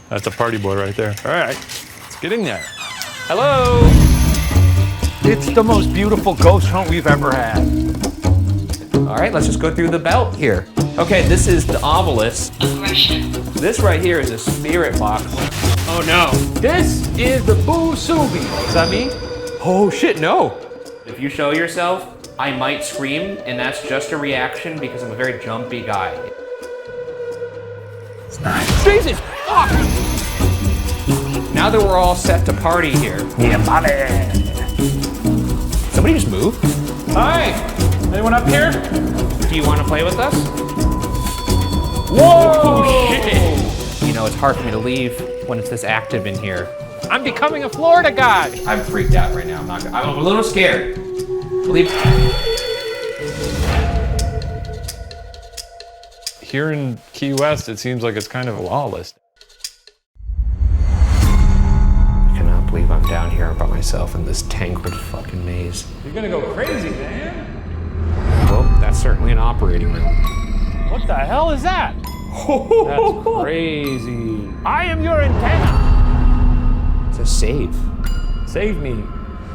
That's a party boy right there. All right, let's get in there. Hello! It's the most beautiful ghost hunt we've ever had. All right, let's just go through the belt here. Okay, this is the obelisk. Aggression. This right here is a spirit box. Oh no. This is the Boo Subi. Is that me? Oh shit, no. If you show yourself, I might scream, and that's just a reaction because I'm a very jumpy guy. It's nice. Jesus! Fuck! Now that we're all set to party here. Yeah, buddy. Somebody just moved? Hi, anyone up here? Do you want to play with us? Whoa! Oh shit! You know, it's hard for me to leave when it's this active in here. I'm becoming a Florida guy. I'm freaked out right now. I'm a little scared. Believe. Here in Key West, it seems like it's kind of lawless. I cannot believe I'm down here by myself in this tangled fucking maze. You're gonna go crazy, man. Well, that's certainly an operating room. What the hell is that? That's crazy. I am your antenna. It's a save. Save me.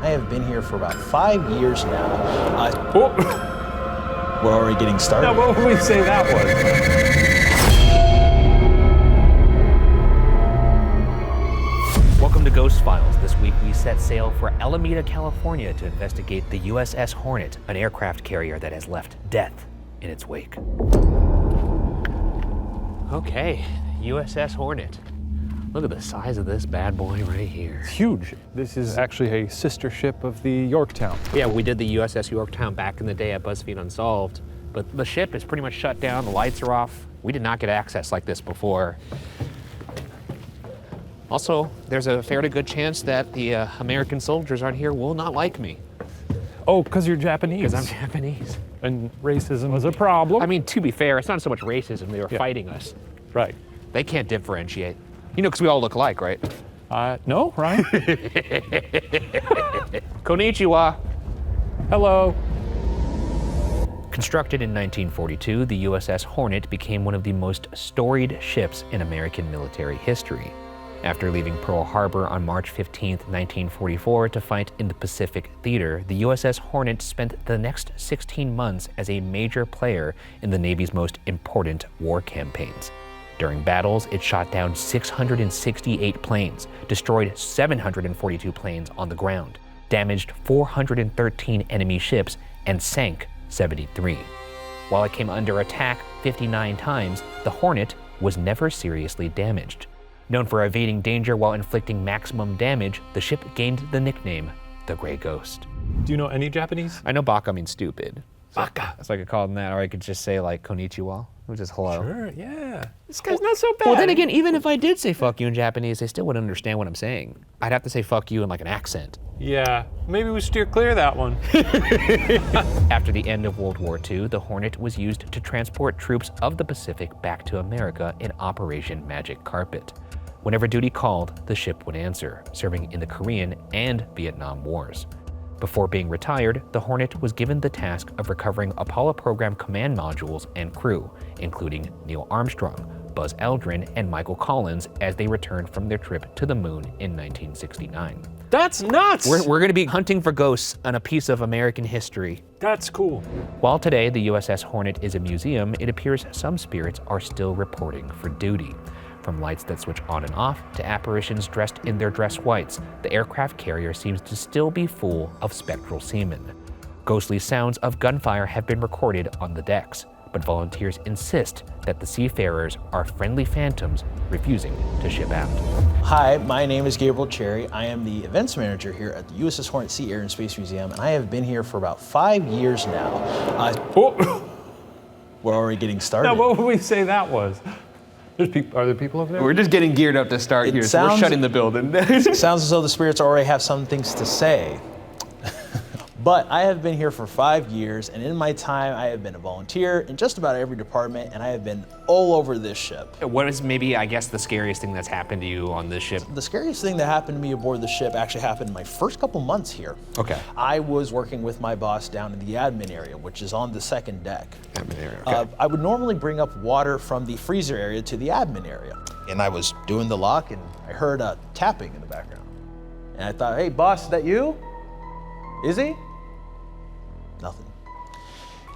I have been here for about 5 years now. We're already getting started. Now, what would we say that was? Welcome to Ghost Files. This week we set sail for Alameda, California to investigate the USS Hornet, an aircraft carrier that has left death in its wake. Okay, USS Hornet. Look at the size of this bad boy right here. It's huge. This is actually a sister ship of the Yorktown. Yeah, we did the USS Yorktown back in the day at BuzzFeed Unsolved, but the ship is pretty much shut down, the lights are off. We did not get access like this before. Also, there's a fairly good chance that the American soldiers on here will not like me. Oh, because you're Japanese. Because I'm Japanese. And racism is a problem. I mean, to be fair, it's not so much racism, they were fighting us. Right. They can't differentiate. You know, because we all look alike, right? No, Ryan? Konnichiwa. Hello. Constructed in 1942, the USS Hornet became one of the most storied ships in American military history. After leaving Pearl Harbor on March 15, 1944 to fight in the Pacific Theater, the USS Hornet spent the next 16 months as a major player in the Navy's most important war campaigns. During battles, it shot down 668 planes, destroyed 742 planes on the ground, damaged 413 enemy ships, and sank 73. While it came under attack 59 times, the Hornet was never seriously damaged. Known for evading danger while inflicting maximum damage, the ship gained the nickname the Gray Ghost. Do you know any Japanese? I know baka means stupid. Baka. So I could call them that, or I could just say like konnichiwa, which is hello. Sure, yeah. This guy's not so bad. Well, then again, even if I did say fuck you in Japanese, they still wouldn't understand what I'm saying. I'd have to say fuck you in like an accent. Yeah, maybe we steer clear of that one. After the end of World War II, the Hornet was used to transport troops of the Pacific back to America in Operation Magic Carpet. Whenever duty called, the ship would answer, serving in the Korean and Vietnam Wars. Before being retired, the Hornet was given the task of recovering Apollo program command modules and crew, including Neil Armstrong, Buzz Aldrin, and Michael Collins as they returned from their trip to the moon in 1969. That's nuts! We're going to be hunting for ghosts on a piece of American history. That's cool. While today the USS Hornet is a museum, it appears some spirits are still reporting for duty. From lights that switch on and off to apparitions dressed in their dress whites, the aircraft carrier seems to still be full of spectral seamen. Ghostly sounds of gunfire have been recorded on the decks, but volunteers insist that the seafarers are friendly phantoms refusing to ship out. Hi, my name is Gabriel Cherry. I am the events manager here at the USS Hornet Sea, Air, and Space Museum, and I have been here for about 5 years now. We're already getting started. Now, what would we say that was? Are there people over there? We're just getting geared up to start here, so we're shutting the building. Sounds as though the spirits already have some things to say. But I have been here for 5 years, and in my time, I have been a volunteer in just about every department, and I have been all over this ship. What is maybe, I guess, the scariest thing that's happened to you on this ship? The scariest thing that happened to me aboard the ship actually happened in my first couple months here. Okay. I was working with my boss down in the admin area, which is on the second deck. Admin area, okay. I would normally bring up water from the freezer area to the admin area. And I was doing the lock, and I heard tapping in the background. And I thought, hey, boss, is that you? Is he? Nothing.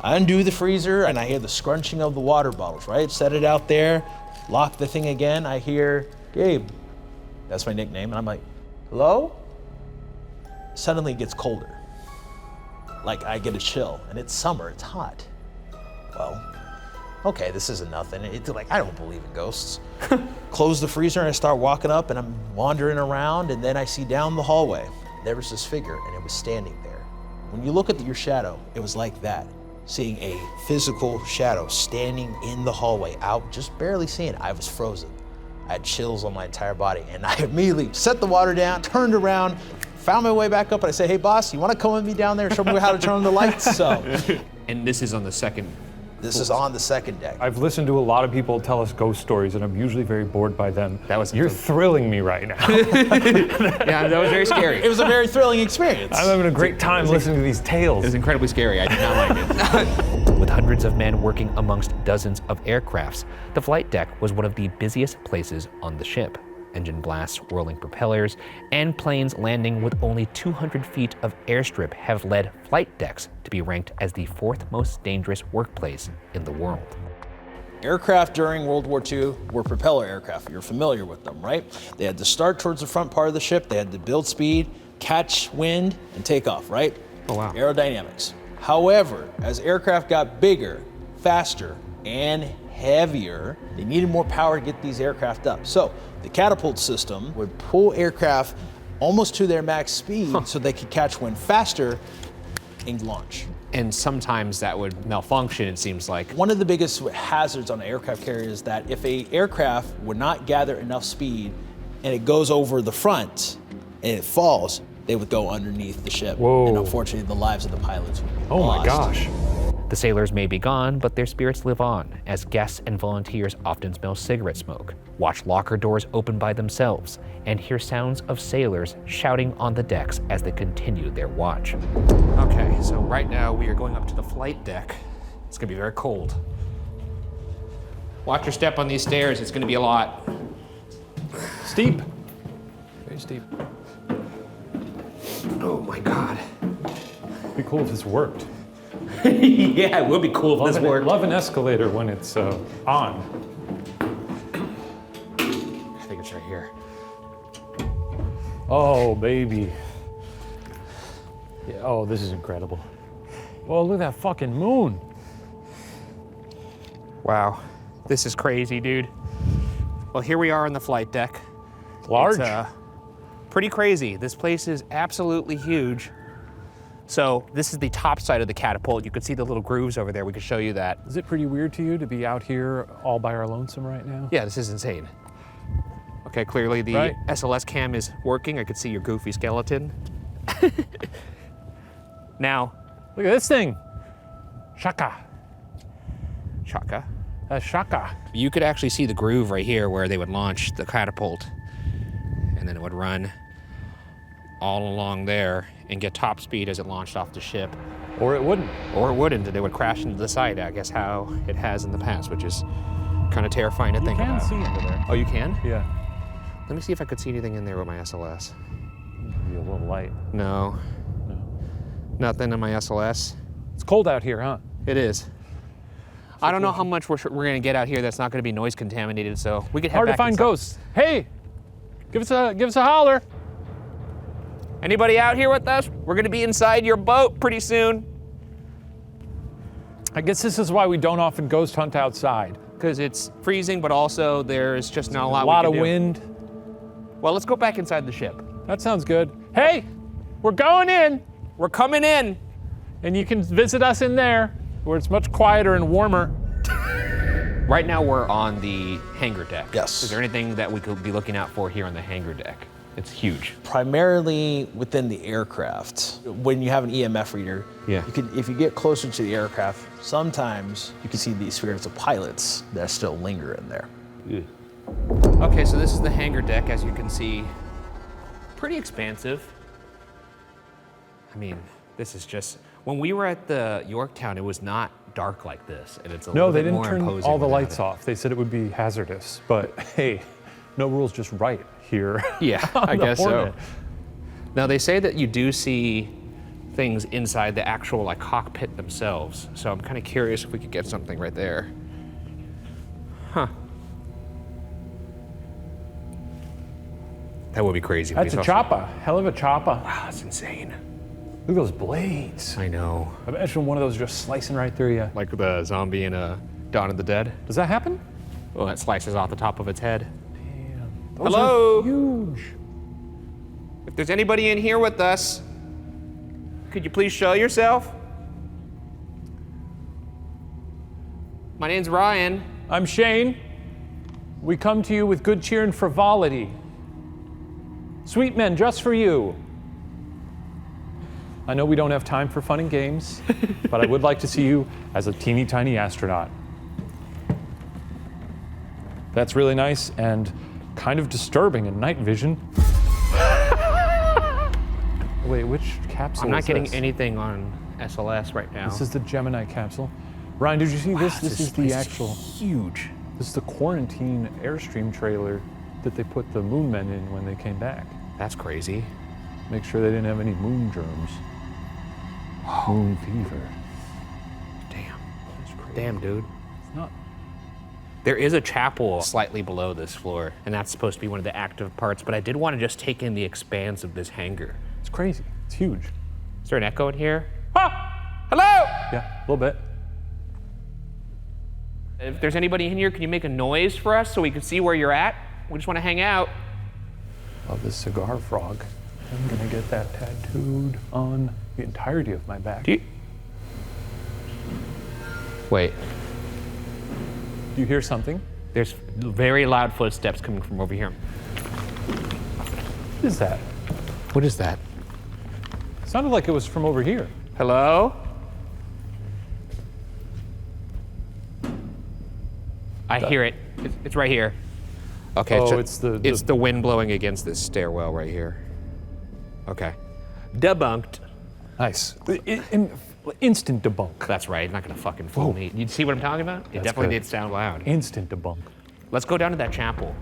I undo the freezer, and I hear the scrunching of the water bottles, right? Set it out there, lock the thing again. I hear, Gabe. That's my nickname. And I'm like, hello? Suddenly it gets colder. Like I get a chill, and it's summer, it's hot. Well, okay, this isn't nothing. It's like, I don't believe in ghosts. Close the freezer, and I start walking up, and I'm wandering around, and then I see down the hallway, there was this figure, and it was standing there. When you look at your shadow, it was like that. Seeing a physical shadow standing in the hallway, out, just barely seeing it. I was frozen. I had chills on my entire body, and I immediately set the water down, turned around, found my way back up, and I said, hey boss, you wanna come with me down there and show me how to turn on the lights? So. And this is on the second. This is on the second deck. I've listened to a lot of people tell us ghost stories, and I'm usually very bored by them. You're thrilling me right now. Yeah, that was very scary. It was a very thrilling experience. I'm having a great time listening to these tales. It was incredibly scary. I did not like it. With hundreds of men working amongst dozens of aircrafts, the flight deck was one of the busiest places on the ship. Engine blasts, whirling propellers, and planes landing with only 200 feet of airstrip have led flight decks to be ranked as the 4th most dangerous workplace in the world. Aircraft during World War II were propeller aircraft. You're familiar with them, right? They had to start towards the front part of the ship, they had to build speed, catch wind, and take off, right? Oh, wow. Aerodynamics. However, as aircraft got bigger, faster, and heavier, they needed more power to get these aircraft up. So the catapult system would pull aircraft almost to their max speed so they could catch wind faster and launch. And sometimes that would malfunction, it seems like. One of the biggest hazards on an aircraft carrier is that if a aircraft would not gather enough speed and it goes over the front and it falls, they would go underneath the ship. Whoa. And unfortunately, the lives of the pilots would be Oh lost. my gosh. The sailors may be gone, but their spirits live on, as guests and volunteers often smell cigarette smoke, watch locker doors open by themselves, and hear sounds of sailors shouting on the decks as they continue their watch. Okay, so right now we are going up to the flight deck. It's gonna be very cold. Watch your step on these stairs, it's gonna be a lot. Steep. Very steep. Oh my God. It'd be cool if this worked. Yeah, it would be cool if this worked. Love an escalator when it's on. I think it's right here. Oh, baby. Yeah, oh, this is incredible. Oh, look at that fucking moon. Wow, this is crazy, dude. Well, here we are on the flight deck. Large. It's pretty crazy. This place is absolutely huge. So this is the top side of the catapult. You can see the little grooves over there. We can show you that. Is it pretty weird to you to be out here all by our lonesome right now? Yeah, this is insane. Okay, clearly the Right. SLS cam is working. I can see your goofy skeleton. Now, Look at this thing. Shaka. Chaka, That's shaka. you could actually see the groove right here where they would launch the catapult. And then it would run all along there and get top speed as it launched off the ship. Or it wouldn't. Or it wouldn't, and it would crash into the side, I guess how it has in the past, which is kind of terrifying to think You can about. see into there. Oh, you can? Yeah. Let me see if I could see anything in there with my SLS. Be a little light. No. Nothing in my SLS. It's cold out here, huh? It is. I don't know how much we're gonna get out here that's not gonna be noise contaminated, so we could head Hard to back find inside. ghosts. Hey, give us a holler. Anybody out here with us? We're gonna be inside your boat pretty soon. I guess this is why we don't often ghost hunt outside. Because it's freezing, but also there's just not a lot A lot we of can do. wind. Well, let's go back inside the ship. That sounds good. Hey, we're going in, We're coming in. and you can visit us in there, where it's much quieter and warmer. Right now we're on the hangar deck. Yes. Is there anything that we could be looking out for here on the hangar deck? It's huge. Primarily within the aircraft. When you have an EMF reader, Yeah. if you get closer to the aircraft, sometimes you can see the spirits of pilots that still linger in there. Okay, so this is the hangar deck, as you can see. Pretty expansive. I mean, this is just, when we were at the Yorktown, it was not dark like this, and it's a No, little they bit didn't more turn imposing all the without lights it. off. They said it would be hazardous, but hey, no rules, just right here. Yeah, on I the guess Hornet. so. Now they say that you do see things inside the actual like cockpit themselves, so I'm kind of curious if we could get something right there. Huh. That would be crazy. if we That's a saw chopper. Hell of a chopper. Wow, that's insane. Look at those blades. I know. Imagine one of those just slicing right through you. Like the zombie in Dawn of the Dead. Does that happen? Well, it slices off the top of its head. Damn. Those Hello? are huge. If there's anybody in here with us, could you please show yourself? My name's Ryan. I'm Shane. We come to you with good cheer and frivolity. Sweet men, just for you. I know we don't have time for fun and games, but I would like to see you as a teeny tiny astronaut. That's really nice and kind of disturbing in night vision. Wait, which capsule I'm not is getting this? anything on SLS right now. This is the Gemini capsule. Ryan, did you see this? This is the place actual, huge. this is the quarantine Airstream trailer that they put the moon men in when they came back. That's crazy. Make sure they didn't have any moon germs. Moon fever. Damn. That's crazy. Damn, dude. It's not. There is a chapel slightly below this floor, and that's supposed to be one of the active parts, but I did want to just take in the expanse of this hangar. It's crazy. It's huge. Is there an echo in here? Ah! Hello! Yeah, a little bit. If there's anybody in here, can you make a noise for us so we can see where you're at? We just want to hang out. Love this cigar frog. I'm gonna get that tattooed on the entirety of my back. Wait, Do you hear something? there's very loud footsteps coming from over here. What is that? What is that? It sounded like it was from over here. Hello? I hear it. It's right here. Okay, Oh, so it's the- it's the wind blowing against this stairwell right here. Okay. Debunked. Nice. Instant debunk. That's right. Not gonna fucking fool me. You see what I'm talking about? It That's definitely good. did sound loud. Instant debunk. Let's go down to that chapel.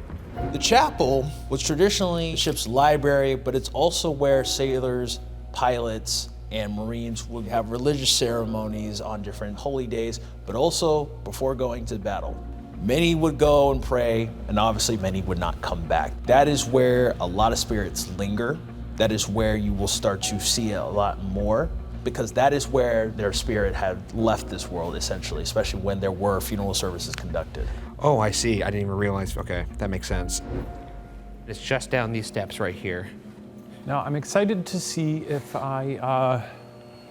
The chapel was traditionally the ship's library, but it's also where sailors, pilots, and Marines would have religious ceremonies on different holy days, but also before going to battle. Many would go and pray, and obviously many would not come back. That is where a lot of spirits linger. That is where you will start to see a lot more, because that is where their spirit had left this world, essentially, especially when there were funeral services conducted. Oh, I see. I didn't even realize. Okay, that makes sense. It's just down these steps right here. Now, I'm excited to see if I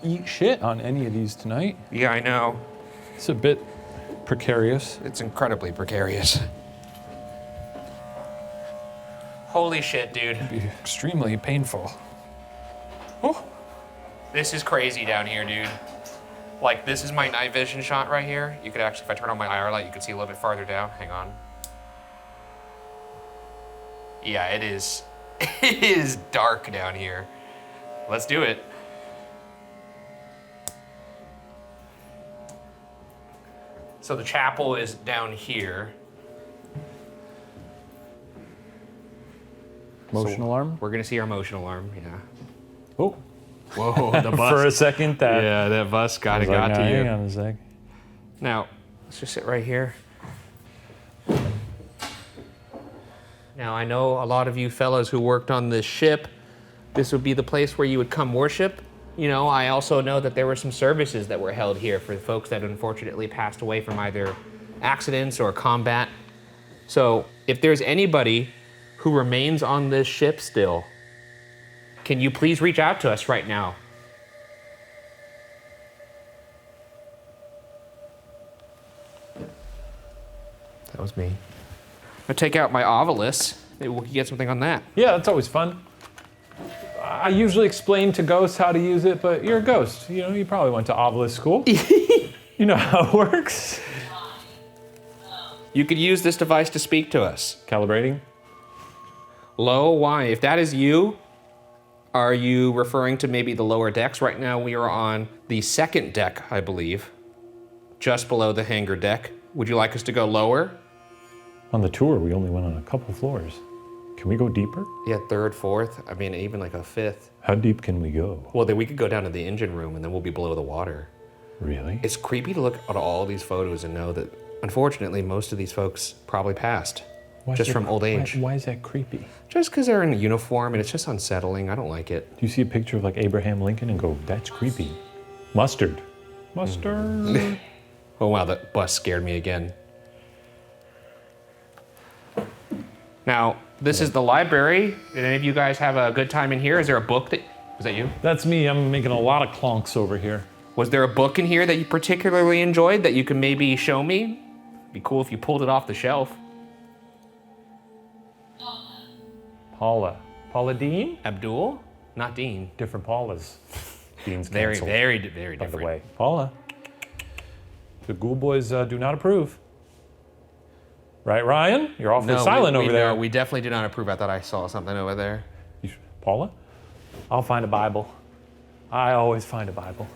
eat shit on any of these tonight. Yeah, I know. It's a bit precarious. It's incredibly precarious. Holy shit, dude. It'd be extremely painful. Oh, this is crazy down here, dude. Like, this is my night vision shot right here. You could actually, if I turn on my IR light, you could see a little bit farther down. Hang on. Yeah, it is. It is dark down here. Let's do it. So the chapel is down here. Motion alarm? We're gonna see our motion alarm, yeah. Oh, Whoa, the bus. for a second that. Yeah, that bus I got was it, like, got "Nah, to hang you. on a sec. Now, let's just sit right here. Now, I know a lot of you fellas who worked on this ship, this would be the place where you would come worship. You know, I also know that there were some services that were held here for the folks that unfortunately passed away from either accidents or combat. So, if there's anybody who remains on this ship still, can you please reach out to us right now? That was me. I'm gonna take out my Ovilus. Maybe we could get something on that. Yeah, that's always fun. I usually explain to ghosts how to use it, but you're a ghost. You know, you probably went to obelisk school. You know how it works. You could use this device to speak to us. Calibrating. Low, why? If that is you, are you referring to maybe the lower decks? Right now we are on the second deck, I believe, just below the hangar deck. Would you like us to go lower? On the tour, we only went on a couple floors. Can we go deeper? Yeah, third, fourth, I mean, even like a fifth. How deep can we go? Well, then we could go down to the engine room and then we'll be below the water. Really? It's creepy to look at all these photos and know that, unfortunately, most of these folks probably passed. Why Just from old age. Why is that creepy? Just because they're in a uniform and it's just unsettling. I don't like it. Do you see a picture of like Abraham Lincoln and go, that's creepy? Mustard. Mustard. Oh wow, that bus scared me again. Now, this is the library. Did any of you guys have a good time in here? Is there a book that, was that you? That's me. I'm making a lot of clonks over here. Was there a book in here that you particularly enjoyed that you can maybe show me? It'd be cool if you pulled it off the shelf. Paula. Paula Dean? Abdul? Not Dean. Different Paulas. Dean's Very, canceled, very different. by the way. Paula. The Ghoul Boys do not approve. Right, Ryan? You're awfully silent over there. No, we definitely do not approve. I thought I saw something over there. Paula? I'll find a Bible. I always find a Bible.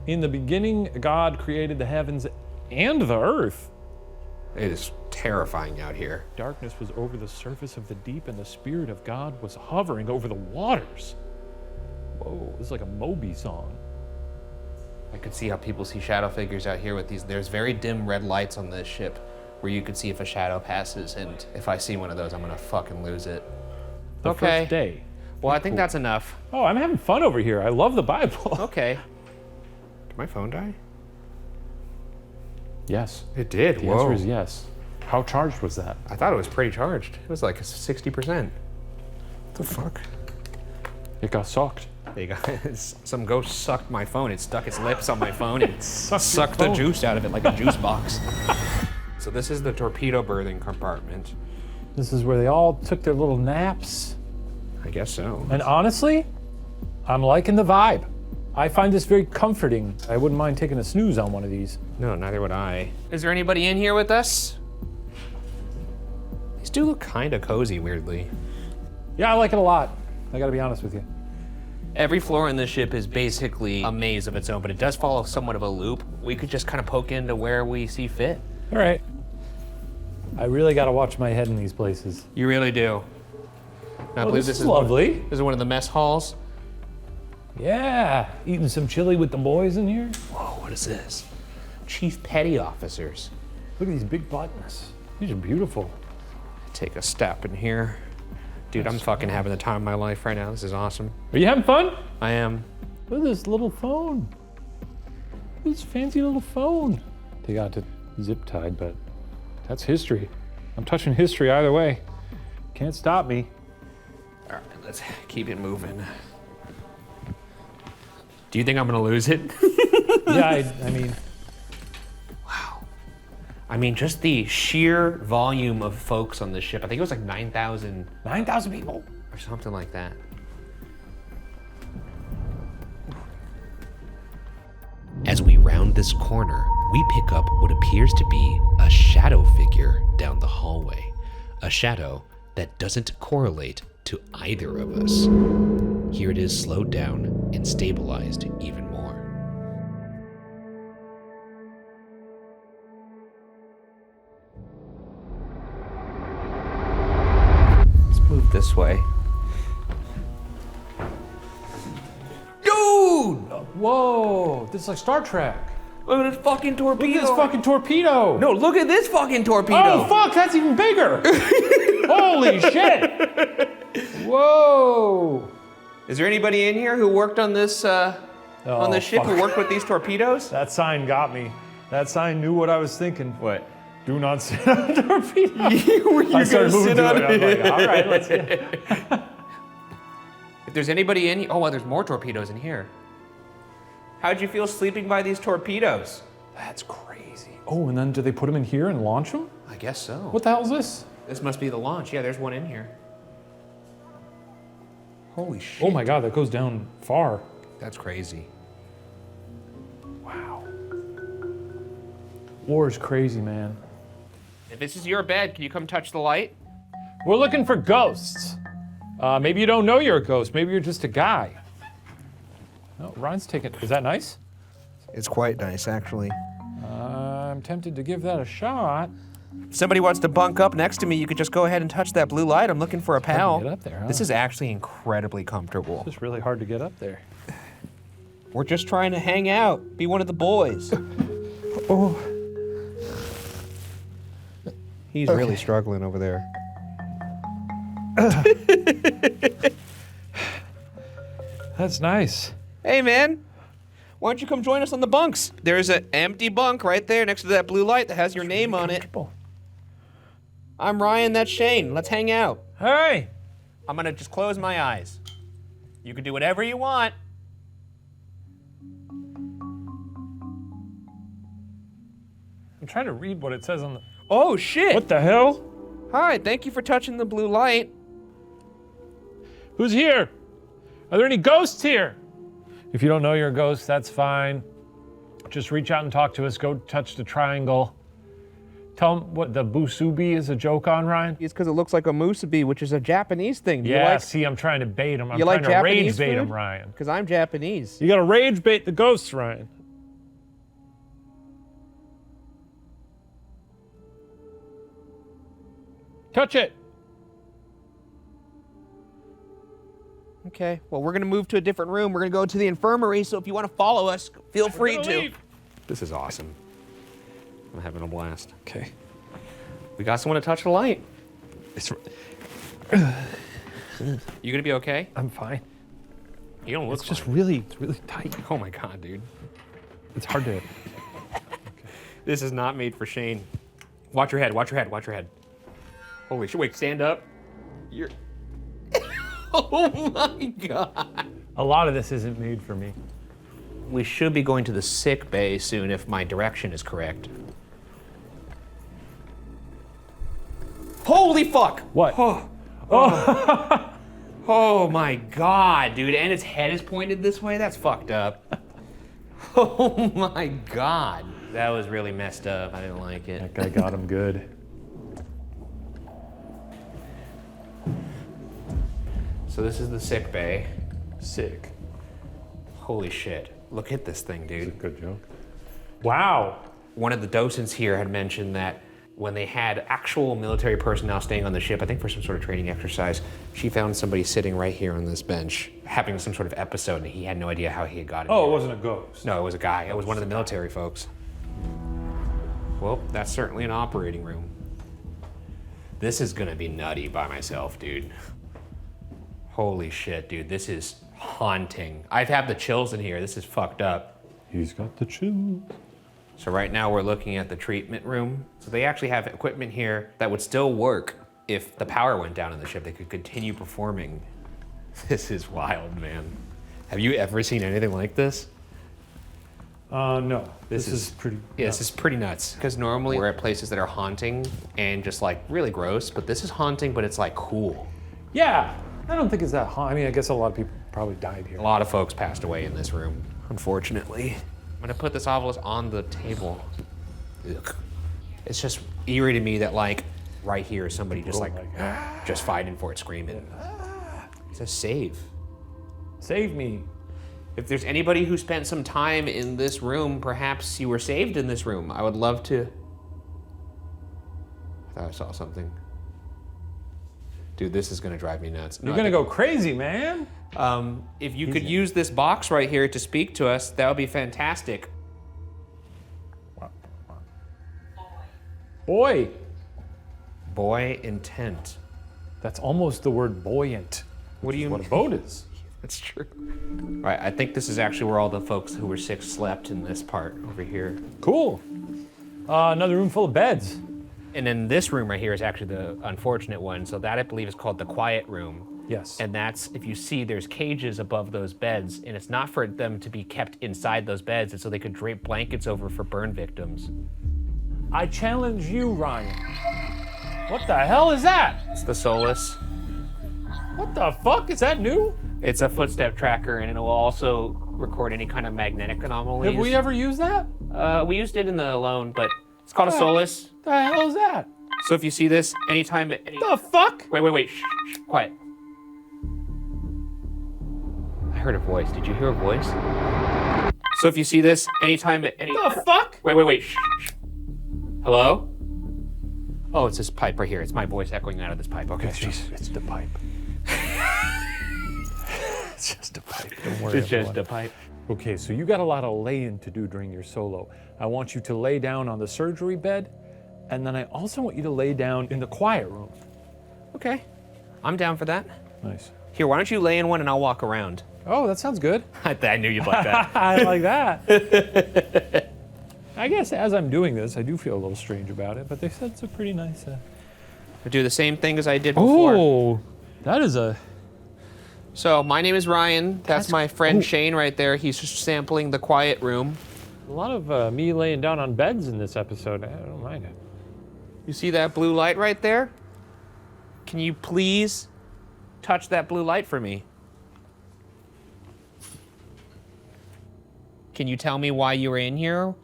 In the beginning, God created the heavens and the earth. It is terrifying out here. Darkness was over the surface of the deep, and the Spirit of God was hovering over the waters. Whoa, this is like a Moby song. I could see how people see shadow figures out here with these. There's very dim red lights on this ship where you could see if a shadow passes, and if I see one of those, I'm gonna fucking lose it. The first day. Well, I think that's enough. Oh, I'm having fun over here. I love the Bible. Okay. Did my phone die? Yes. It did. The answer is yes. How charged was that? I thought it was pretty charged. It was like 60%. The fuck? It got sucked. There you go. Some ghost sucked my phone. It stuck its lips on my phone and sucked your the phone. juice out of it like a juice box. So this is the torpedo berthing compartment. This is where they all took their little naps. I guess so. And honestly, I'm liking the vibe. I find this very comforting. I wouldn't mind taking a snooze on one of these. No, neither would I. Is there anybody in here with us? These do look kind of cozy, weirdly. Yeah, I like it a lot. I gotta be honest with you. Every floor in this ship is basically a maze of its own, but it does follow somewhat of a loop. We could just kind of poke into where we see fit. All right. I really gotta watch my head in these places. You really do. Now, I Oh, believe this is lovely. This is one of the mess halls. Yeah, eating some chili with the boys in here. Whoa, what is this? Chief Petty Officers. Look at these big buttons. These are beautiful. Take a step in here. Dude, I'm fucking having the time of my life right now. This is awesome. Are you having fun? I am. Look at this little phone. Look at this fancy little phone. They got it zip tied, but that's history. I'm touching history either way. Can't stop me. All right, let's keep it moving. Do you think I'm gonna lose it? Yeah, I mean, Wow. I mean, just the sheer volume of folks on this ship. I think it was like 9,000 9,000 people. or something like that. As we round this corner, we pick up what appears to be a shadow figure down the hallway. A shadow that doesn't correlate to either of us. Here it is slowed down and stabilized even more. Let's move this way. Dude! Whoa, this is like Star Trek. Look at this fucking torpedo. Look at this fucking torpedo. No, look at this fucking torpedo. Oh, fuck, that's even bigger. Holy shit. Whoa. Is there anybody in here who worked on this ship fuck. who worked with these torpedoes? That sign got me. That sign knew what I was thinking. What? Do not sit on a torpedo. You're I started moving to it. I'm it. like, all right, let's get If there's anybody in here, oh, well, there's more torpedoes in here. How'd you feel sleeping by these torpedoes? That's crazy. Oh, and then do they put them in here and launch them? I guess so. What the hell is this? This must be the launch. Yeah, there's one in here. Holy shit. Oh my God, that goes down far. That's crazy. Wow. War is crazy, man. If this is your bed, can you come touch the light? We're looking for ghosts. Maybe you don't know you're a ghost. Maybe you're just a guy. No, Ryan's taking. Is that nice? It's quite nice, actually. I'm tempted to give that a shot. If somebody wants to bunk up next to me, you could just go ahead and touch that blue light. I'm looking for a pal. Get up there, huh? This is actually incredibly comfortable. It's just really hard to get up there. We're just trying to hang out, be one of the boys. Oh. He's really struggling over there. That's nice. Hey, man. Why don't you come join us on the bunks? There's an empty bunk right there next to that blue light that has your name on it. I'm Ryan, that's Shane. Let's hang out. Hey! I'm gonna just close my eyes. You can do whatever you want. I'm trying to read what it says on the. Oh, shit. What the hell? Hi, thank you for touching the blue light. Who's here? Are there any ghosts here? If you don't know you're a ghost, that's fine. Just reach out and talk to us. Go touch the triangle. Tell them what the busubi is a joke on, Ryan. It's because it looks like a musubi, which is a Japanese thing. Do Yeah, you like, see, I'm trying to bait him. I'm you trying like to Japanese rage bait him, food? Ryan. Because I'm Japanese. You gotta rage bait the ghosts, Ryan. Touch it. Okay, well, we're gonna move to a different room. We're gonna go to the infirmary, so if you wanna follow us, feel free gonna to. leave. This is awesome. I'm having a blast. Okay. We got someone to touch the light. It's, You gonna be okay? I'm fine. You don't look It's just fine. it's really tight. Oh my God, dude. It's hard to. This is not made for Shane. Watch your head, watch your head, watch your head. Holy shit, wait, stand up. You're... Oh my God. A lot of this isn't made for me. We should be going to the sick bay soon if my direction is correct. Holy fuck! What? Oh my God, dude, and its head is pointed this way? That's fucked up. Oh my God. That was really messed up. I didn't like it. That guy got him good. So this is the sick bay. Sick. Holy shit. Look at this thing, dude. Good joke. Wow. One of the docents here had mentioned that when they had actual military personnel staying on the ship, I think for some sort of training exercise, she found somebody sitting right here on this bench having some sort of episode, and he had no idea how he had got it. Oh, it wasn't a ghost. No, it was a guy. It was one of the military folks. Well, that's certainly an operating room. This is gonna be nutty by myself, dude. Holy shit, dude. This is haunting. I've had the chills in here. This is fucked up. He's got the chills. So right now we're looking at the treatment room. So they actually have equipment here that would still work if the power went down on the ship. They could continue performing. This is wild, man. Have you ever seen anything like this? No. This is pretty. Yeah, this is pretty nuts. Because normally we're at places that are haunting and just like really gross, but this is haunting, but it's like cool. Yeah. I don't think it's that hot. I mean, I guess a lot of people probably died here. A lot of folks passed away in this room, unfortunately. I'm gonna put this obelisk on the table. Ugh. It's just eerie to me that like right here, somebody just like just fighting for it, screaming. It says save. Save me. If there's anybody who spent some time in this room, perhaps you were saved in this room. I would love to. I thought I saw something. Dude, this is gonna drive me nuts. You're gonna go crazy, man. If you could use this box right here to speak to us, that would be fantastic. Boy. Boy intent. That's almost the word buoyant. What do you What mean? a boat is. That's true. All right, I think this is actually where all the folks who were sick slept in this part over here. Cool. Another room full of beds. And then this room right here is actually the unfortunate one. So that I believe is called the quiet room. Yes. And that's, if you see, there's cages above those beds, and it's not for them to be kept inside those beds, it's so they could drape blankets over for burn victims. I challenge you, Ryan. What the hell is that? It's the Solus. What the fuck? Is that new? It's a footstep tracker, and it will also record any kind of magnetic anomalies. Have we ever used that? We used it in the Alone, but it's called a Solus. What the hell is that? So if you see this, anytime... The fuck? Wait. Shh, quiet. I heard a voice. Did you hear a voice? So if you see this, anytime... The fuck? Wait. Shh. Hello? Oh, it's this pipe right here. It's my voice echoing out of this pipe. Okay, It's the pipe. It's just a pipe. Don't worry, It's just a pipe. Okay, so you got a lot of laying to do during your solo. I want you to lay down on the surgery bed, and then I also want you to lay down in the quiet room. Okay. I'm down for that. Nice. Here, why don't you lay in one and I'll walk around? Oh, that sounds good. I knew you'd like that. I like that. I guess as I'm doing this, I do feel a little strange about it, but they said it's a pretty nice... I do the same thing as I did before. Oh, that is a... So, my name is Ryan. That's my friend Shane right there. He's just sampling the quiet room. A lot of me laying down on beds in this episode. I don't mind it. You see that blue light right there? Can you please touch that blue light for me? Can you tell me why you were in here?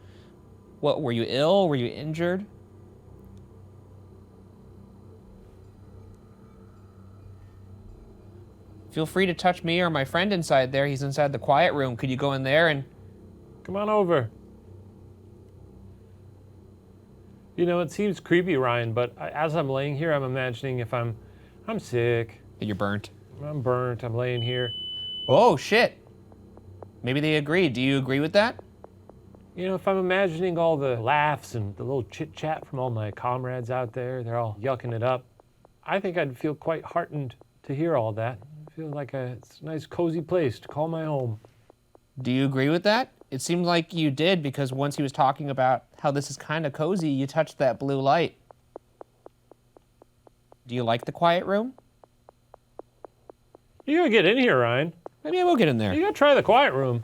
What, were you ill? Were you injured? Feel free to touch me or my friend inside there. He's inside the quiet room. Could you go in there and... Come on over. You know, it seems creepy, Ryan, but as I'm laying here, I'm imagining if I'm sick, You're burnt. I'm burnt, I'm laying here. Oh, shit. Maybe they agree. Do you agree with that? You know, if I'm imagining all the laughs and the little chit-chat from all my comrades out there, they're all yucking it up, I think I'd feel quite heartened to hear all that. I feel like it's a nice, cozy place to call my home. Do you agree with that? It seemed like you did, because once he was talking about how this is kind of cozy, you touched that blue light. Do you like the quiet room? You gotta get in here, Ryan. Maybe I will get in there. You gotta try the quiet room.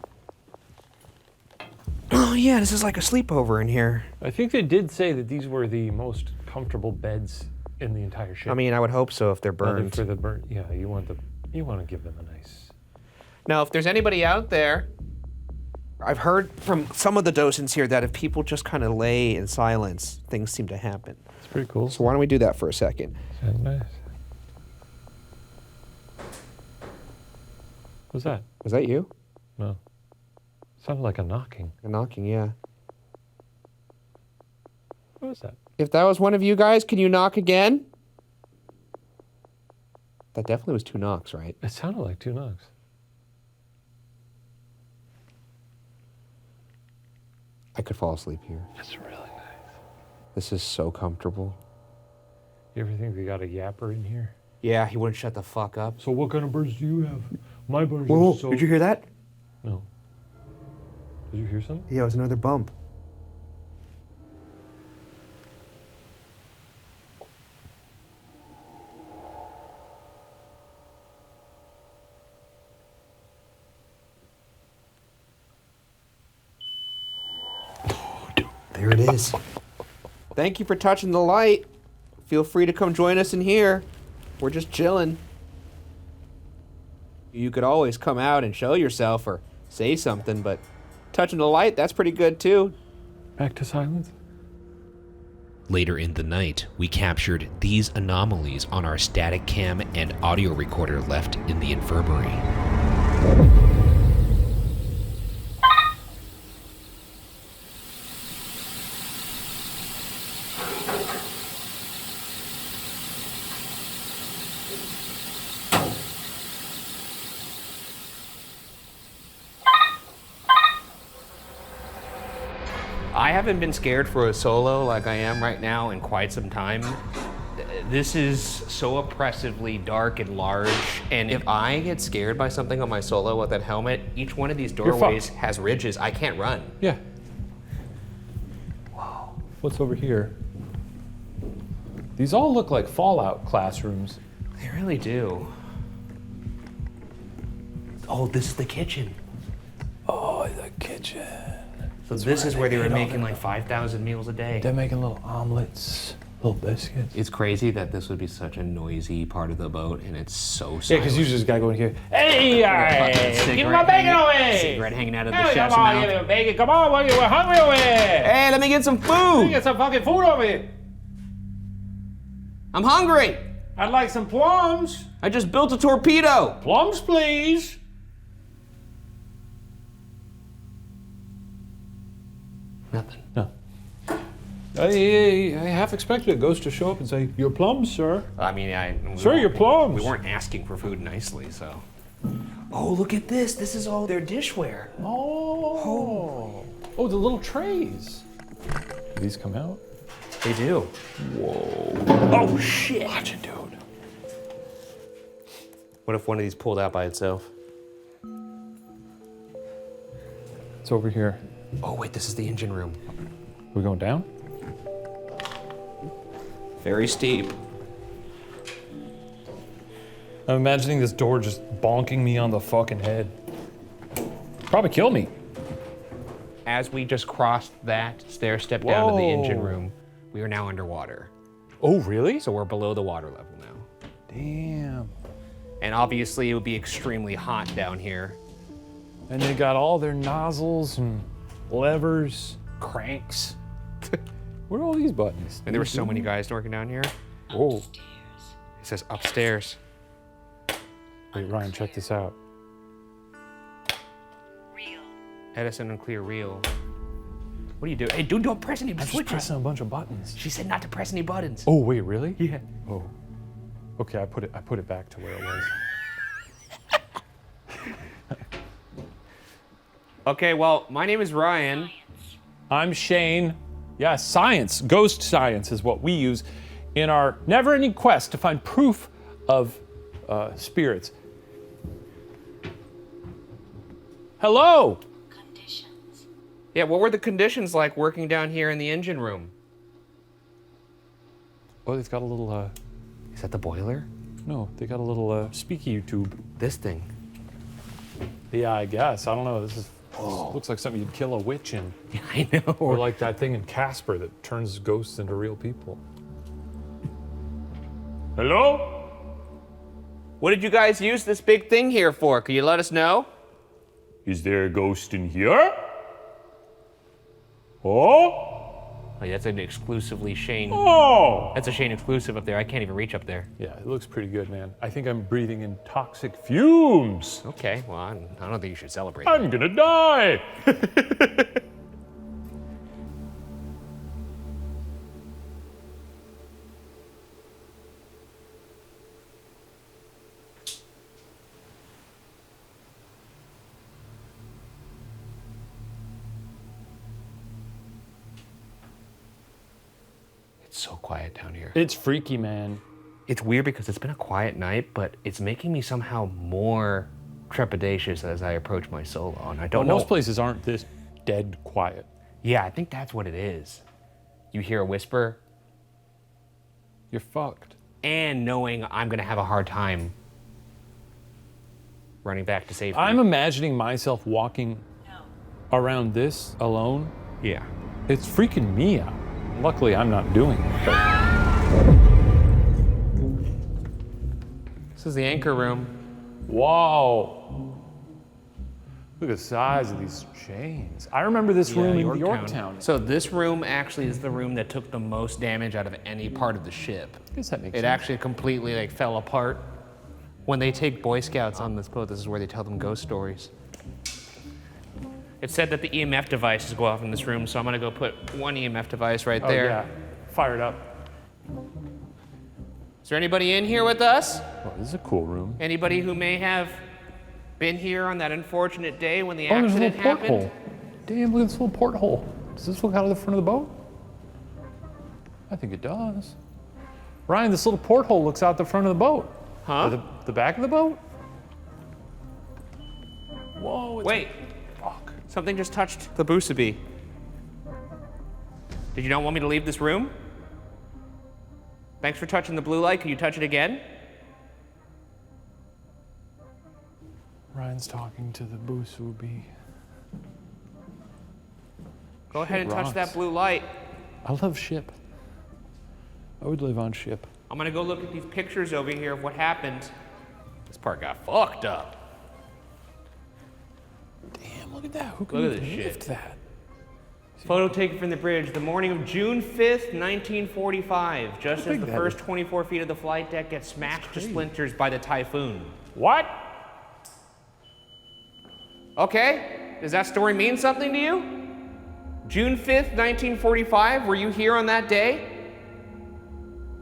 Oh yeah, this is like a sleepover in here. I think they did say that these were the most comfortable beds in the entire ship. I mean, I would hope so if they're Other burned. for the burnt. Yeah, you want to give them a nice. Now, if there's anybody out there, I've heard from some of the docents here that if people just kind of lay in silence, things seem to happen. It's pretty cool. So why don't we do that for a second? Sounds nice. What's that? Was that you? No. Sounded like a knocking. A knocking, yeah. What was that? If that was one of you guys, can you knock again? That definitely was 2 knocks, right? It sounded like 2 knocks. I could fall asleep here. That's really nice. This is so comfortable. You ever think we got a yapper in here? Yeah, he wouldn't shut the fuck up. So what kind of birds do you have? My birds Whoa, are so... did you hear that? No. Did you hear something? Yeah, it was another bump. There it is. Thank you for touching the light. Feel free to come join us in here. We're just chilling. You could always come out and show yourself or say something, but touching the light, that's pretty good too. Back to silence? Later in the night, we captured these anomalies on our static cam and audio recorder left in the infirmary. I haven't been scared for a solo like I am right now in quite some time. This is so oppressively dark and large, and if I get scared by something on my solo with that helmet, each one of these doorways has ridges. I can't run. Yeah. Wow. What's over here? These all look like Fallout classrooms. They really do. Oh, this is the kitchen. Oh, the kitchen. So this is where they were making like 5,000 meals a day. They're making little omelets, little biscuits. It's crazy that this would be such a noisy part of the boat, and it's so silent. Yeah, because usually this guy going here. Hey, give me my bacon away! Cigarette hanging out of the Hey, chef's come on, mouth. give me bacon. Come on, we're hungry over here. Hey, let me get some food! Get some fucking food over here. I'm hungry! I'd like some plums. I just built a torpedo! Plums, please. Nothing. No. I half expected a ghost to show up and say, "Your plums, sir." I mean, Sir, your plums. We weren't asking for food nicely, so. Oh, look at this. This is all their dishware. Oh, the little trays. Do these come out? They do. Whoa. Oh, shit. Watch it, dude. What if one of these pulled out by itself? It's over here. Oh, wait, this is the engine room. We're going down? Very steep. I'm imagining this door just bonking me on the fucking head. Probably kill me. As we just crossed that stair step down to the engine Whoa. room, we are now underwater. Oh, really? So we're below the water level now. Damn. And obviously it would be extremely hot down here. And they got all their nozzles and levers, cranks. Where are all these buttons? And there were so many guys working down here. Whoa. It says upstairs. Wait, Ryan, check this out. Edison and clear reel. What are you doing? Hey, dude, don't press any I'm just switches. pressing a bunch of buttons. She said not to press any buttons. Oh, wait, really? Yeah. Oh. Okay, I put it back to where it was. Okay, well, my name is Ryan. I'm Shane. Yeah, science, ghost science is what we use in our never-ending quest to find proof of spirits. Hello! Yeah, what were the conditions like working down here in the engine room? Oh, it's got a little, Is that the boiler? no, they got a little speaky tube. This thing. Yeah, I guess. I don't know. This looks like something you'd kill a witch in. Yeah, I know. Or like that thing in Casper that turns ghosts into real people. Hello? What did you guys use this big thing here for? Can you let us know? Is there a ghost in here? Oh? Oh, yeah, that's an exclusively Shane. Oh! That's a Shane exclusive up there. I can't even reach up there. Yeah, it looks pretty good, man. I think I'm breathing in toxic fumes. Okay, well, I don't think you should celebrate. I'm gonna die! It's so quiet down here. It's freaky, man. It's weird because it's been a quiet night, but it's making me somehow more trepidatious as I approach my solo. And I don't know. Most places aren't this dead quiet. Yeah, I think that's what it is. You hear a whisper, You're fucked. and knowing I'm gonna have a hard time running back to safety. I'm imagining myself walking around this alone. Yeah. It's freaking me out. Luckily, I'm not doing it. But This is the anchor room. whoa. Look at the size of these chains. I remember this room in Yorktown. So this room actually is the room that took the most damage out of any part of the ship. I guess that makes It sense. actually completely like fell apart. When they take Boy Scouts on this boat, this is where they tell them ghost stories. It said that the EMF devices go off in this room, so I'm gonna go put one EMF device right Oh, there. yeah. Fire it up. Is there anybody in here with us? Oh, this is a cool room. Anybody who may have been here on that unfortunate day when the Oh, there's a accident little happened? porthole. Damn, look at this little porthole. Does this look out of the front of the boat? I think it does. Ryan, this little porthole looks out the front of the boat. Huh? Or the back of the boat? Whoa, it's Wait, fuck. something just touched the Boosabee. Did you not want me to leave this room? Thanks for touching the blue light. Can you touch it again? Ryan's talking to the Boosabee. Go ahead and touch rocks. that blue light. I love ship. I would live on ship. I'm gonna go look at these pictures over here of what happened. This part got fucked up. Damn, look at that. Who Look could at even this lift shit. that? Photo taken from the bridge the morning of June 5th, 1945, just as big the that first is. 24 feet of the flight deck gets smashed to splinters by the typhoon. What? Okay, does that story mean something to you? June 5th, 1945, were you here on that day?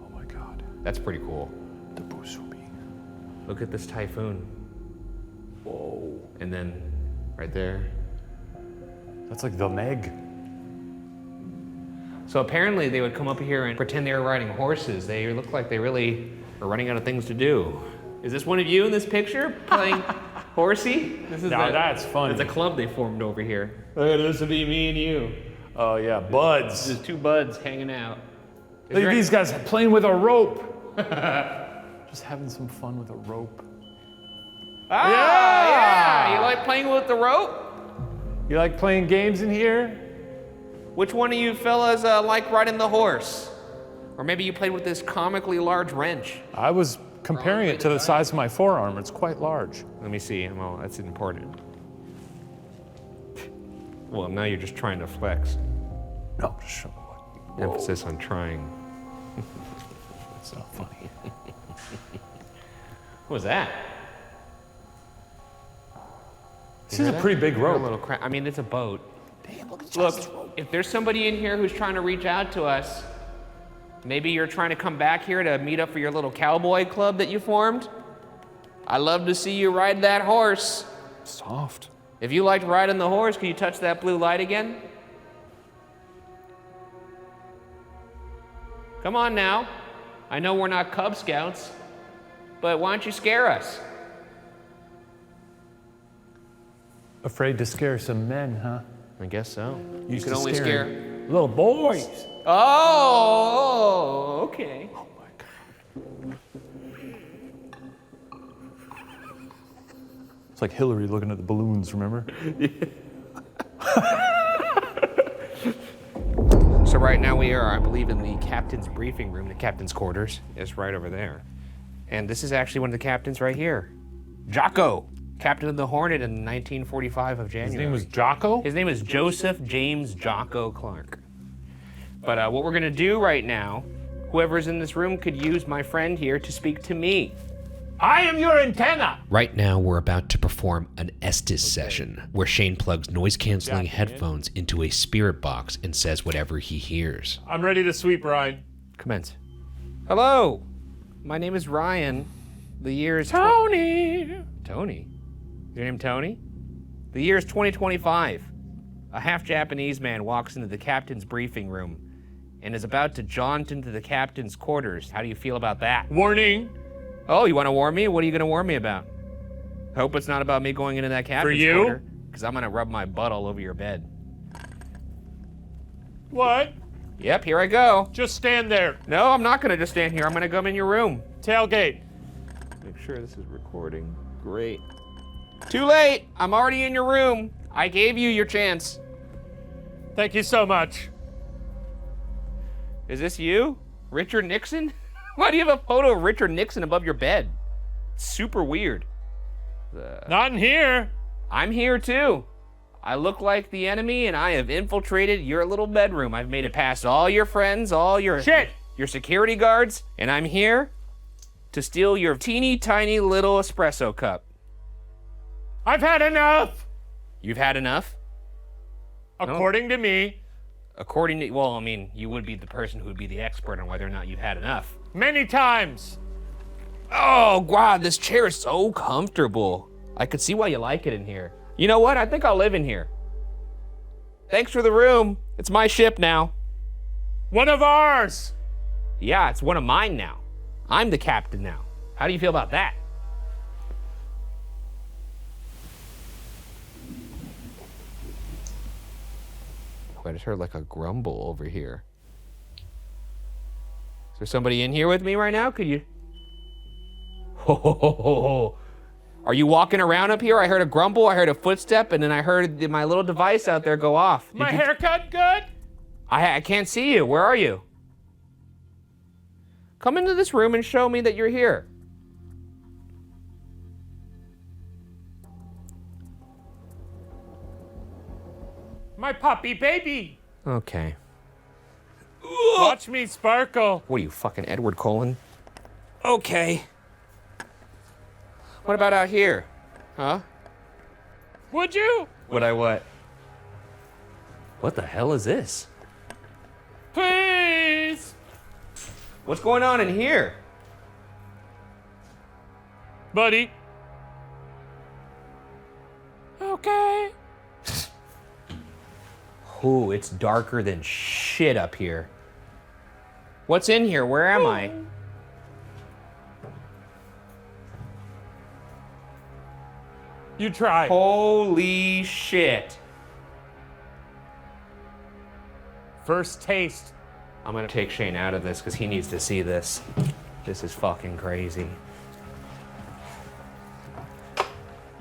Oh my God. That's pretty cool. The Busubi. Look at this typhoon. Whoa. And then right there. That's like the Meg. So apparently they would come up here and pretend they were riding horses. They look like they really are running out of things to do. Is this one of you in this picture playing horsey? This is Now that's funny. It's a club they formed over here. This would be me and you. Oh yeah, buds. There's two buds hanging out. Is Look there at these guys playing with a rope. Just having some fun with a rope. yeah! You like playing with the rope? You like playing games in here? Which one of you fellas like riding the horse? Or maybe you played with this comically large wrench. I was comparing it to the size of my forearm. It's quite large. Let me see. Well, that's important. Well, now you're just trying to flex. No, just show me what. Emphasis on trying. That's not funny. What was that? This is a pretty big A rope. little I mean, it's a boat. Damn, look at Look, if there's somebody in here who's trying to reach out to us, maybe you're trying to come back here to meet up for your little cowboy club that you formed. I'd love to see you ride that horse. Soft. If you liked riding the horse, can you touch that blue light again? Come on now. I know we're not Cub Scouts, but why don't you scare us? Afraid to scare some men, huh? I guess so. You Used can to only scare scare. Little boys. Oh, okay. Oh my God. It's like Hillary looking at the balloons, remember? So right now we are, I believe, in the captain's briefing room. The captain's quarters is right over there. And this is actually one of the captains right here. Jocko, captain of the Hornet in 1945 of January. His name was Jocko? His name is Joseph James Jocko Clark. But what we're gonna do right now, whoever's in this room could use my friend here to speak to me. I am your antenna. Right now, we're about to perform an Estes session where Shane plugs noise-canceling headphones into a spirit box and says whatever he hears. I'm ready to sweep, Ryan. Commence. Hello, my name is Ryan. The year is Tony. Tony? Your name Tony? The year is 2025. A half-Japanese man walks into the captain's briefing room and is about to jaunt into the captain's quarters. How do you feel about that? Warning. Oh, you want to warn me? What are you going to warn me about? Hope it's not about me going into that captain's you? quarter, because I'm going to rub my butt all over your bed. What? Yep, here I go. Just stand there. No, I'm not going to just stand here. I'm going to come in your room. Tailgate. Make sure this is recording. Great. Too late. I'm already in your room. I gave you your chance. Thank you so much. Is this you? Richard Nixon? Why do you have a photo of Richard Nixon above your bed? It's super weird. Not in here. I'm here too. I look like the enemy and I have infiltrated your little bedroom. I've made it past all your friends, all your your security guards, and I'm here to steal your teeny tiny little espresso cup. I've had enough. You've had enough? According to me. According to, well, I mean, you would be the person who would be the expert on whether or not you've had enough. Many times. Oh, God, this chair is so comfortable. I could see why you like it in here. You know what? I think I'll live in here. Thanks for the room. It's my ship now. One of ours. Yeah, it's one of mine now. I'm the captain now. How do you feel about that? I just heard like a grumble over here. Is there somebody in here with me right now? Could you? Ho, ho, ho, ho, ho. Are you walking around up here? I heard a grumble, I heard a footstep, and then I heard my little device out there go off. My haircut good? I can't see you. Where are you? Come into this room and show me that you're here. My puppy baby. Okay. Watch me sparkle. What are you, fucking Edward Cullen? Okay. What about out here? Huh? Would you? Would I what? What the hell is this? Please. What's going on in here? Buddy. Okay. Ooh, it's darker than shit up here. What's in here? Where am I? You try. Holy shit. First taste. I'm gonna take Shane out of this because he needs to see this. This is fucking crazy.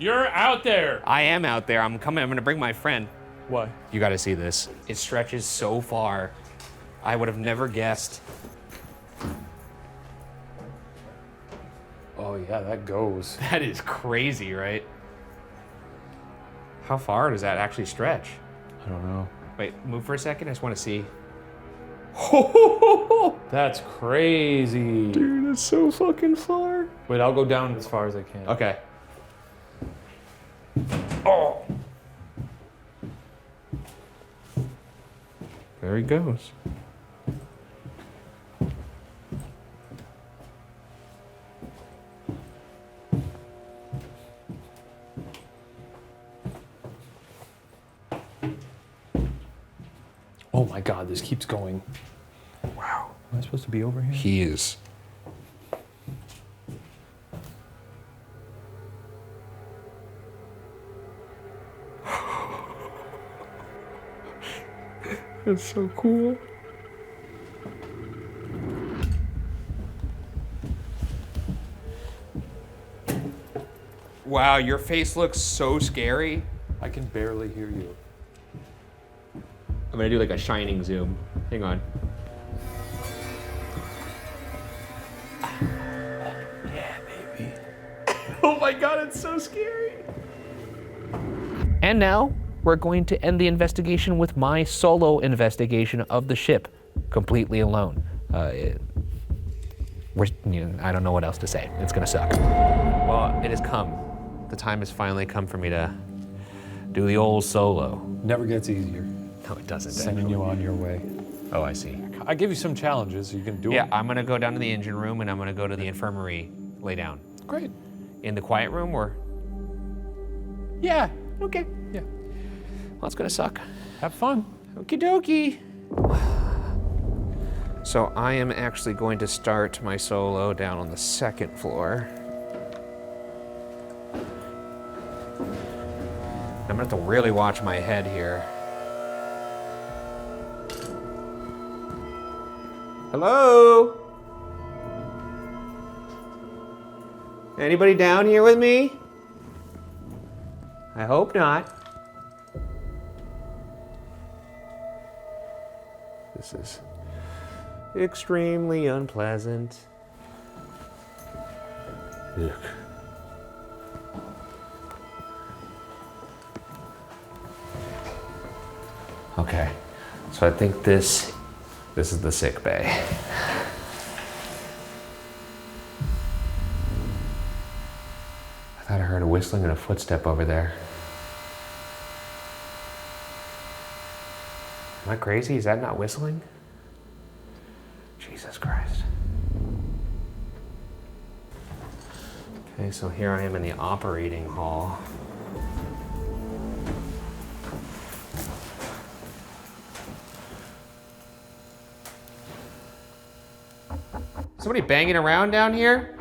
You're out there. I am out there. I'm coming. I'm gonna bring my friend. Why? You gotta see this. It stretches so far. I would have never guessed. Oh yeah, that goes. That is crazy, right? How far does that actually stretch? I don't know. Wait, move for a second. I just want to see. That's crazy. Dude, it's so fucking far. Wait, I'll go down as far as I can. Okay. Oh. There he goes. Oh my God, this keeps going. Wow. Am I supposed to be over here? He is. That's so cool. Wow, your face looks so scary. I can barely hear you. I'm gonna do like a shining zoom. Hang on. Yeah, baby. Oh my God, it's so scary. And now, we're going to end the investigation with my solo investigation of the ship, completely alone. I don't know what else to say. It's gonna suck. Well, it has come. The time has finally come for me to do the old solo. Never gets easier. No, it doesn't. Sending you on your way. Oh, I see. I give you some challenges. You can do Yeah, them. I'm gonna go down to the engine room and I'm gonna go to the infirmary, lay down. Great. In the quiet room or? Yeah. Okay. Yeah. Well, it's gonna suck. Have fun. Okie dokie. So I am actually going to start my solo down on the second floor. I'm gonna have to really watch my head here. Hello? Anybody down here with me? I hope not. This is extremely unpleasant. Ugh. Okay, so I think this is the sick bay. I thought I heard a whistling and a footstep over there. Am I crazy? Is that not whistling? Jesus Christ. Okay, so here I am in the operating hall. Somebody banging around down here?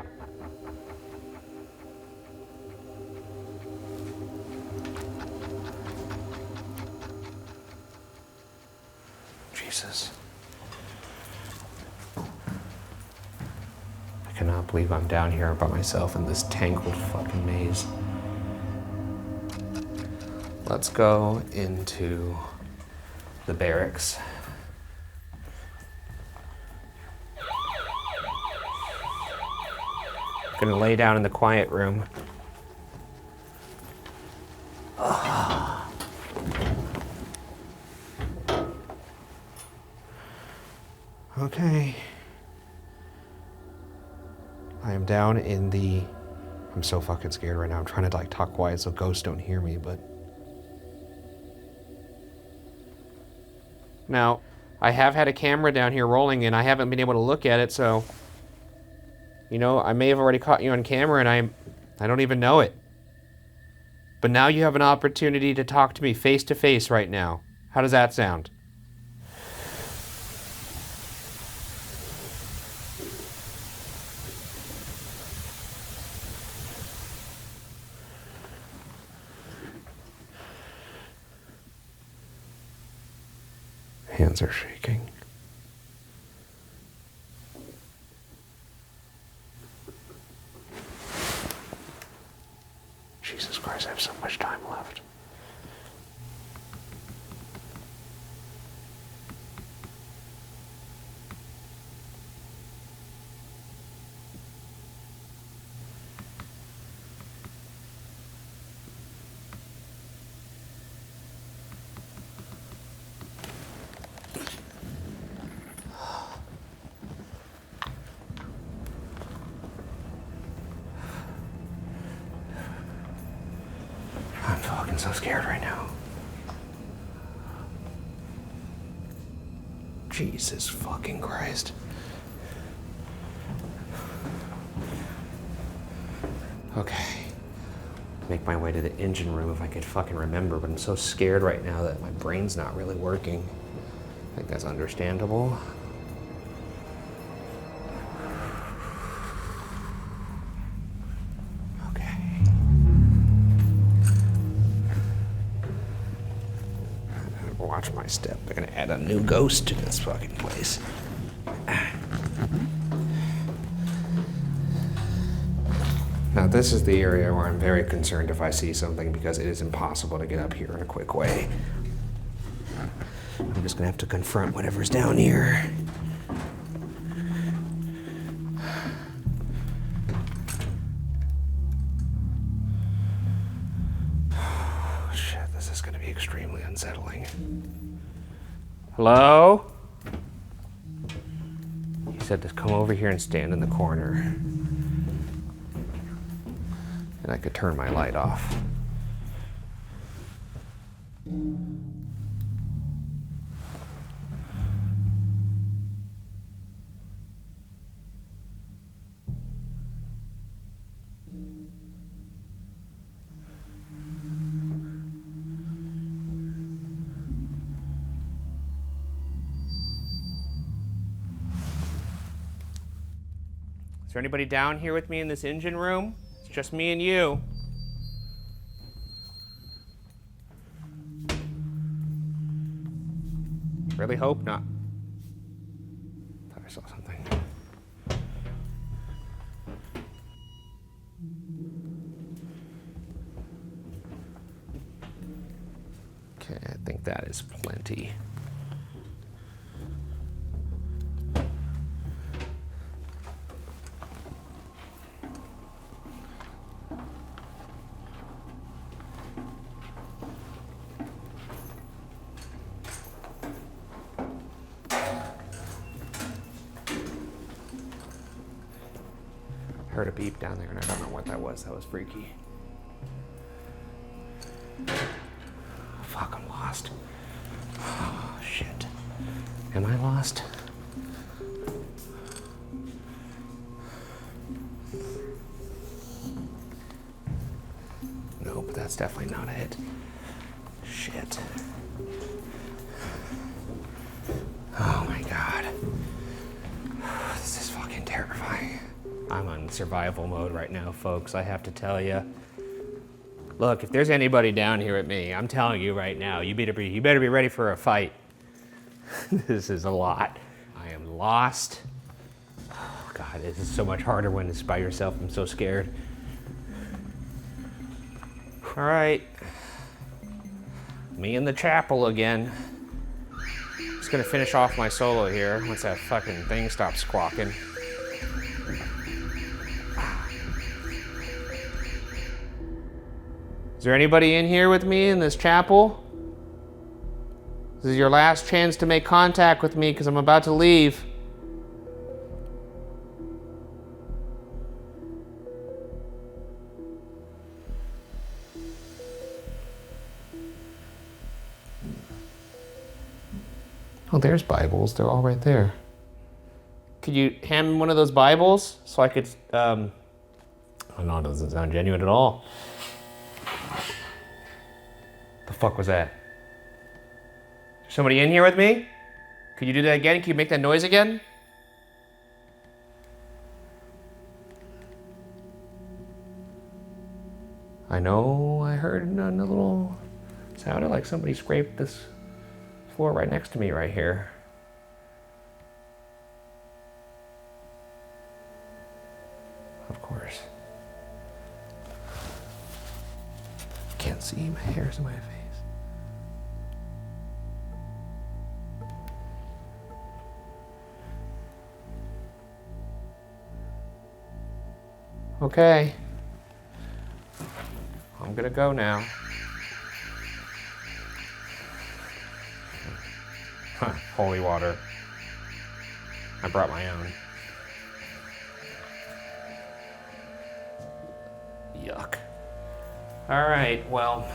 Jesus. I cannot believe I'm down here by myself in this tangled fucking maze. Let's go into the barracks. Gonna lay down in the quiet room. Okay. I am down in the... I'm so fucking scared right now. I'm trying to like talk quiet so ghosts don't hear me, but... Now, I have had a camera down here rolling and I haven't been able to look at it, so... You know, I may have already caught you on camera and I don't even know it. But now you have an opportunity to talk to me face to face right now. How does that sound? Hands are shaking. Jesus Christ, I have so much time left. I'm fucking so scared right now. Jesus fucking Christ. Okay. Make my way to the engine room if I could fucking remember, but I'm so scared right now that my brain's not really working. I think that's understandable. Watch my step. They're gonna add a new ghost to this fucking place. Now this is the area where I'm very concerned if I see something because it is impossible to get up here in a quick way. I'm just gonna have to confront whatever's down here. Shit, this is gonna be extremely unsettling. Hello? He said to come over here and stand in the corner. And I could turn my light off. Is there anybody down here with me in this engine room? It's just me and you. Really hope not. Thought I saw something. Okay, I think that is plenty. Heard a beep down there and I don't know what that was. That was freaky. Fuck, I'm lost. Oh, shit. Am I lost? Nope, that's definitely not it. Shit. Oh my god. This is fucking terrifying. I'm on survival mode right now, folks, I have to tell you. Look, if there's anybody down here at me, I'm telling you right now, you better be ready for a fight. This is a lot. I am lost. Oh, God, God, this is so much harder when it's by yourself. I'm so scared. All right. Me in the chapel again. Just gonna finish off my solo here once that fucking thing stops squawking. Is there anybody in here with me in this chapel? This is your last chance to make contact with me because I'm about to leave. Oh, there's Bibles. They're all right there. Could you hand me one of those Bibles so I could, oh no, it doesn't sound genuine at all. The fuck was that? Is somebody in here with me? Could you do that again? Can you make that noise again? I know I heard a little, sounded like somebody scraped this floor right next to me right here. Of course. Can't see, my hair's in my face. Okay. I'm gonna go now. Huh, holy water. I brought my own. Yuck. All right, well,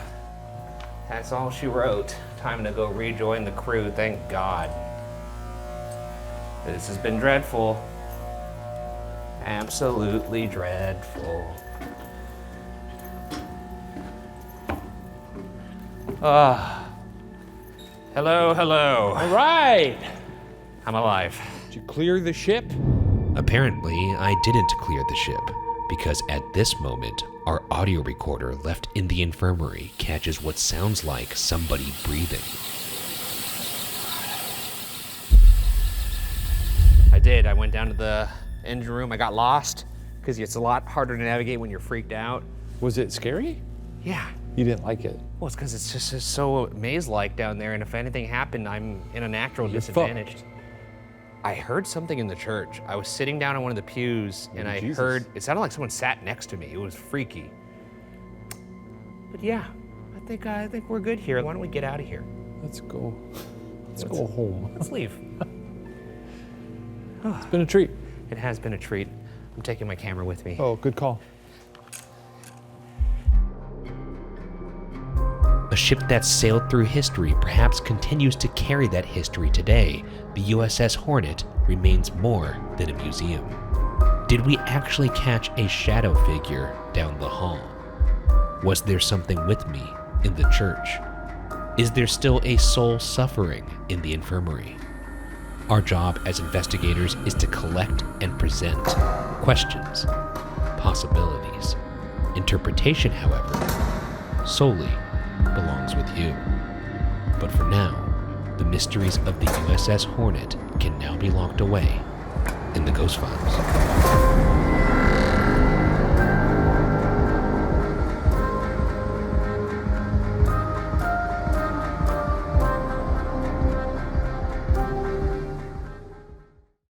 that's all she wrote. Time to go rejoin the crew, thank God. This has been dreadful. Absolutely dreadful. Hello, hello. All right. I'm alive. Did you clear the ship? Apparently, I didn't clear the ship, because at this moment, our audio recorder left in the infirmary catches what sounds like somebody breathing. I did. I went down to the engine room. I got lost because it's a lot harder to navigate when you're freaked out. Was it scary? Yeah. You didn't like it? Well, it's because it's just so maze-like down there, and if anything happened, I'm in a natural disadvantage. I heard something in the church. I was sitting down on one of the pews, and I heard, it sounded like someone sat next to me. It was freaky. But yeah, I think we're good here. Why don't we get out of here? Let's go. Let's go home. Let's leave. It's been a treat. It has been a treat. I'm taking my camera with me. Oh, good call. A ship that sailed through history perhaps continues to carry that history today. The USS Hornet remains more than a museum. Did we actually catch a shadow figure down the hall? Was there something with me in the church? Is there still a soul suffering in the infirmary? Our job as investigators is to collect and present questions, possibilities. Interpretation, however, solely belongs with you. But for now, the mysteries of the USS Hornet can now be locked away in the Ghost Files.